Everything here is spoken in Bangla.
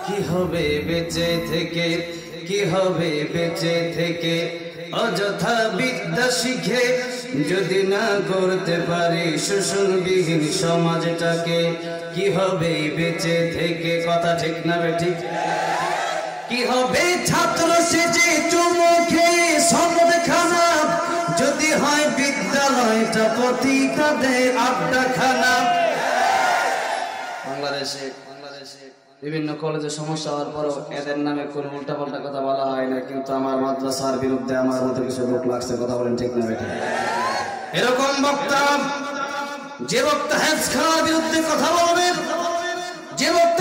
কি হবে বেঁচে থেকে, কি হবে বেঁচে থেকে অযথা বিদ্যা শিখে যদি না করতে পারি শোষণবিহীন সমাজটাকে। কি হবে বেঁচে থেকে, কথা ঠিক না ঠিক? কি হবে ছাত্র সেজে চুমু খেয়ে সনদ খানা যদি হয় বিদ্যালয়টা পতিতাদের আড্ডাখানা। বাংলাদেশে বিভিন্ন কলেজে সমস্যা হওয়ার পরও এদের নামে কোনো উল্টাপাল্টা কথা বলা হয় না, কিন্তু আমার মাদ্রাসার বিরুদ্ধে আমার মতো কিছু লোক লাগছে। কথা বলেন ঠিক না বেঠিক? এরকম বক্তা, যে বক্তা হেফজখানার বিরুদ্ধে কথা বলবে, যে বক্তা